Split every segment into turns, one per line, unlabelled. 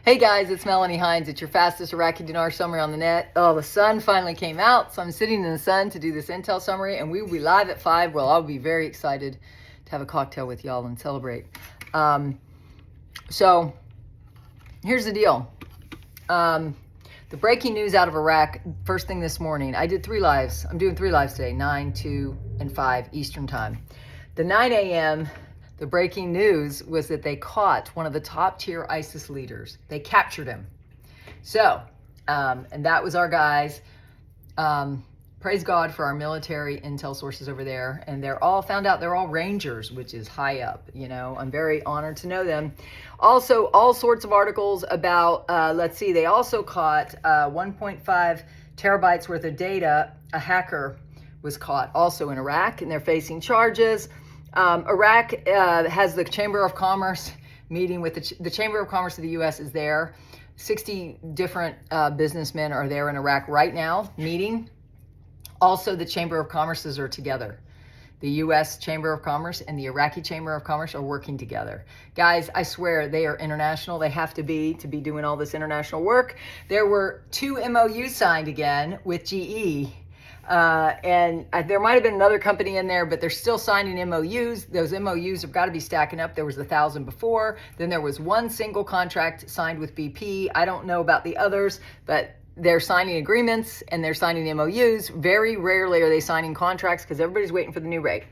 Hey guys, it's Melanie Hinds. It's your fastest Iraqi dinar summary on the net. Oh, the sun finally came out, so I'm sitting in the sun to do this intel summary, and we will be live at 5. Well, I'll be very excited to have a cocktail with y'all and celebrate. So here's the deal. The breaking news out of Iraq, first thing this morning, I did 3 lives. I'm doing 3 lives today, 9, 2, and 5 Eastern time. The 9 a.m., the breaking news was that they caught one of the top tier ISIS leaders. They captured him. So, and that was our guys. Praise God for our military intel sources over there. And they're all found out they're all Rangers, which is high up. You know, I'm very honored to know them. Also, all sorts of articles about, let's see, they also caught 1.5 terabytes worth of data. A hacker was caught also in Iraq, and they're facing charges. Iraq has the Chamber of Commerce meeting with the Chamber of Commerce of the U.S. is there. 60 different businessmen are there in Iraq right now meeting. Also, the Chamber of Commerces are together. The U.S. Chamber of Commerce and the Iraqi Chamber of Commerce are working together. Guys, I swear they are international. They have to be doing all this international work. There were 2 MOUs signed again with GE. And there might have been another company in there, but they're still signing MOUs. Those MOUs have got to be stacking up. There was 1,000 before. Then there was 1 single contract signed with BP. I don't know about the others, but they're signing agreements and they're signing MOUs. Very rarely are they signing contracts because everybody's waiting for the new rate.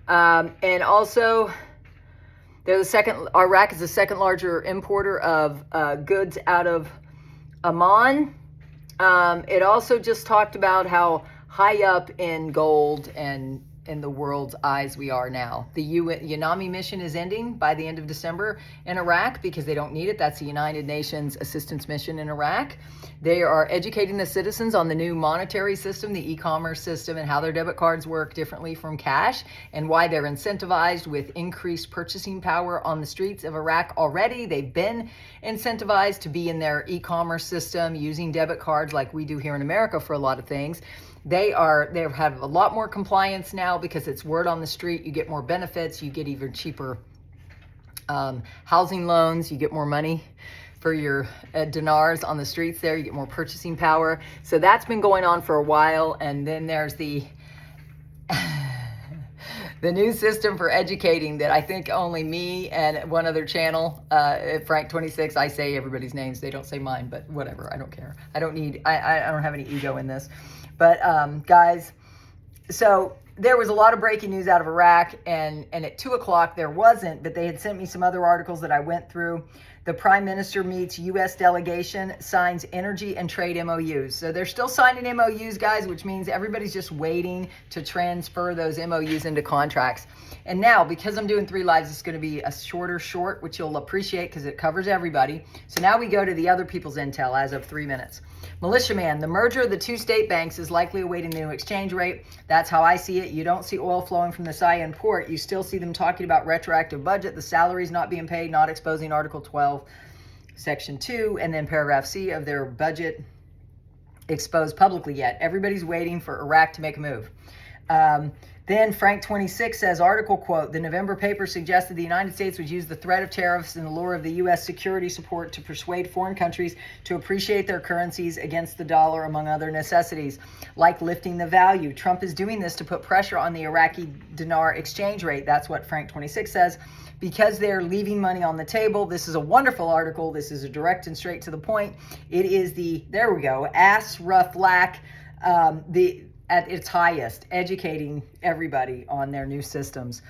And also, Iraq is the second larger importer of goods out of Oman. It also just talked about how high up in gold and in the world's eyes we are now. The UNAMI mission is ending by the end of December in Iraq because they don't need it. That's the United Nations assistance mission in Iraq. They are educating the citizens on the new monetary system, the e-commerce system, and how their debit cards work differently from cash, and why they're incentivized with increased purchasing power on the streets of Iraq already. They've been incentivized to be in their e-commerce system using debit cards like we do here in America for a lot of things. They have a lot more compliance now because it's word on the street. You get more benefits. You get even cheaper housing loans. You get more money for your dinars on the streets there. You get more purchasing power. So that's been going on for a while. And then there's the new system for educating that I think only me and one other channel, Frank26, I say everybody's names. They don't say mine, but whatever. I don't care. I don't have any ego in this. But guys, so there was a lot of breaking news out of Iraq, and at 2 o'clock there wasn't, but they had sent me some other articles that I went through. The Prime Minister meets U.S. delegation, signs energy and trade MOUs. So they're still signing MOUs, guys, which means everybody's just waiting to transfer those MOUs into contracts. And now, because I'm doing 3 lives, it's going to be a shorter short, which you'll appreciate because it covers everybody. So now we go to the other people's intel as of 3 minutes. Militiaman, the merger of the 2 state banks is likely awaiting the new exchange rate. That's how I see it. You don't see oil flowing from the Cayenne port. You still see them talking about retroactive budget, the salaries not being paid, not exposing Article 12, Section 2, and then paragraph C of their budget exposed publicly yet. Everybody's waiting for Iraq to make a move. Then Frank26 says, article quote, the November paper suggested the United States would use the threat of tariffs and the lure of the U.S. security support to persuade foreign countries to appreciate their currencies against the dollar, among other necessities, like lifting the value. Trump is doing this to put pressure on the Iraqi dinar exchange rate. That's what Frank26 says. Because they're leaving money on the table. This is a wonderful article. This is a direct and straight to the point. It is there we go, ass rough lack, at its highest, educating everybody on their new systems.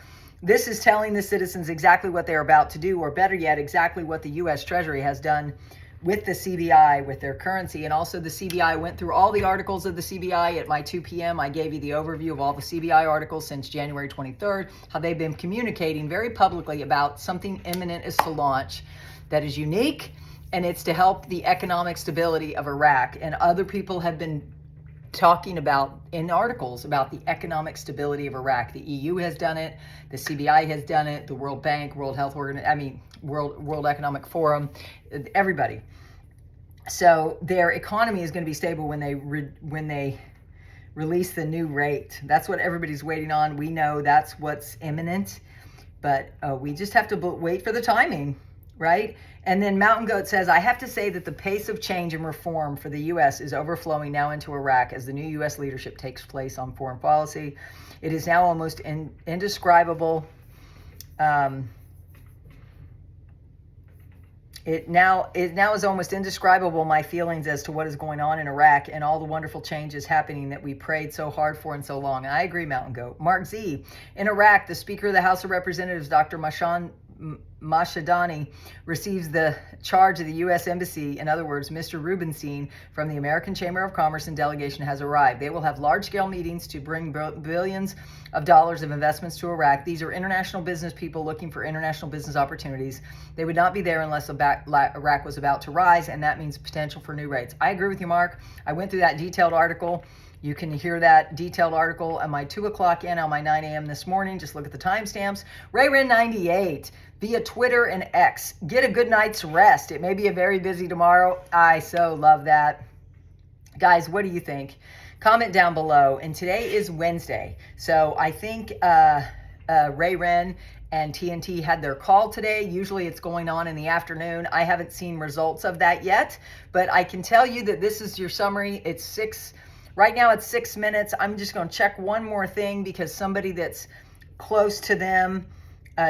This is telling the citizens exactly what they're about to do, or better yet, exactly what the U.S. Treasury has done with the CBI, with their currency. And also the CBI went through all the articles of the CBI at my 2 p.m. I gave you the overview of all the CBI articles since January 23rd, how they've been communicating very publicly about something imminent is to launch that is unique, and it's to help the economic stability of Iraq. And other people have been talking about in articles about the economic stability of Iraq. The EU has done it, the CBI has done it, the World Bank, World Economic Forum, everybody. So their economy is going to be stable when they release the new rate. That's what everybody's waiting on. We know that's what's imminent, but we just have to wait for the timing. right? And then Mountain Goat says, I have to say that the pace of change and reform for the U.S. is overflowing now into Iraq as the new U.S. leadership takes place on foreign policy. It is now almost indescribable. It now is almost indescribable, my feelings as to what is going on in Iraq and all the wonderful changes happening that we prayed so hard for and so long. And I agree, Mountain Goat. Mark Z. In Iraq, the Speaker of the House of Representatives, Dr. Mashadani, receives the charge of the U.S. Embassy. In other words, Mr. Rubenstein from the American Chamber of Commerce and delegation has arrived. They will have large-scale meetings to bring billions of dollars of investments to Iraq. These are international business people looking for international business opportunities. They would not be there unless Iraq was about to rise, and that means potential for new rates. I agree with you, Mark. I went through that detailed article. You can hear that detailed article on my 2 o'clock and on my 9 a.m. this morning. Just look at the timestamps. RayRen98 via Twitter and X. Get a good night's rest. It may be a very busy tomorrow. I so love that. Guys, what do you think? Comment down below. And today is Wednesday. So I think Ray Ren and TNT had their call today. Usually it's going on in the afternoon. I haven't seen results of that yet, but I can tell you that this is your summary. Right now it's 6 minutes. I'm just going to check one more thing because somebody that's close to them,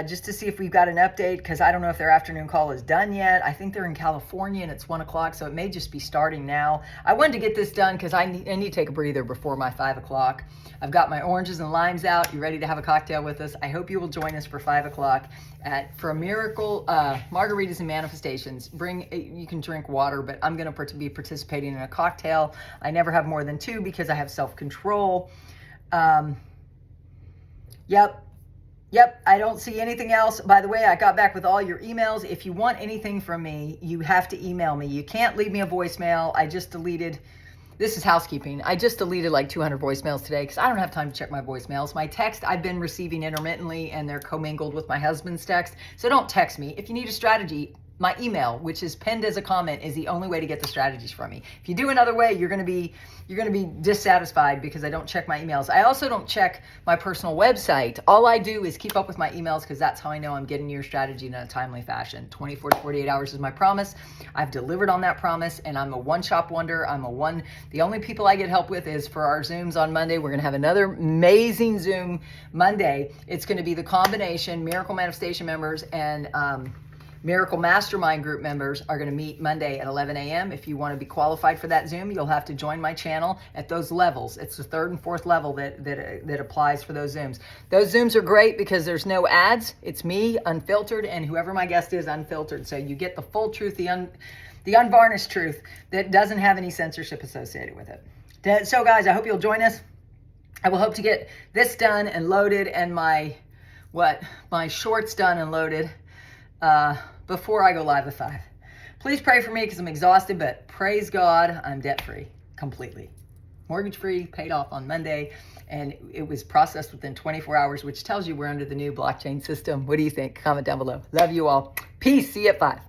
just to see if we've got an update, because I don't know if their afternoon call is done yet. I think they're in California and it's 1 o'clock, so it may just be starting now. I wanted to get this done because I need to take a breather before my 5 o'clock. I've got my oranges and limes out. You ready to have a cocktail with us? I hope you will join us for 5 o'clock for a miracle margaritas and manifestations. You can drink water, but I'm going to be participating in a cocktail. I never have more than 2 because I have self-control. Yep, I don't see anything else. By the way, I got back with all your emails. If you want anything from me, you have to email me. You can't leave me a voicemail. I just deleted, this is housekeeping. I just deleted like 200 voicemails today because I don't have time to check my voicemails. My text I've been receiving intermittently and they're commingled with my husband's text. So don't text me. If you need a strategy, my email, which is pinned as a comment, is the only way to get the strategies from me. If you do another way, you're going to be dissatisfied because I don't check my emails. I also don't check my personal website. All I do is keep up with my emails because that's how I know I'm getting your strategy in a timely fashion. 24 to 48 hours is my promise. I've delivered on that promise, and I'm a one-shop wonder. The only people I get help with is for our Zooms on Monday. We're going to have another amazing Zoom Monday. It's going to be the combination Miracle Manifestation members and Miracle Mastermind group members are going to meet Monday at 11 a.m. If you want to be qualified for that Zoom, you'll have to join my channel at those levels. It's the 3rd and 4th level that applies for those Zooms. Those Zooms are great because there's no ads. It's me, unfiltered, and whoever my guest is, unfiltered. So you get the full truth, the unvarnished truth that doesn't have any censorship associated with it. So guys, I hope you'll join us. I will hope to get this done and loaded and my shorts done and loaded before I go live at 5. Please pray for me because I'm exhausted, but praise God, I'm debt-free completely. Mortgage-free, paid off on Monday, and it was processed within 24 hours, which tells you we're under the new blockchain system. What do you think? Comment down below. Love you all. Peace. See you at 5.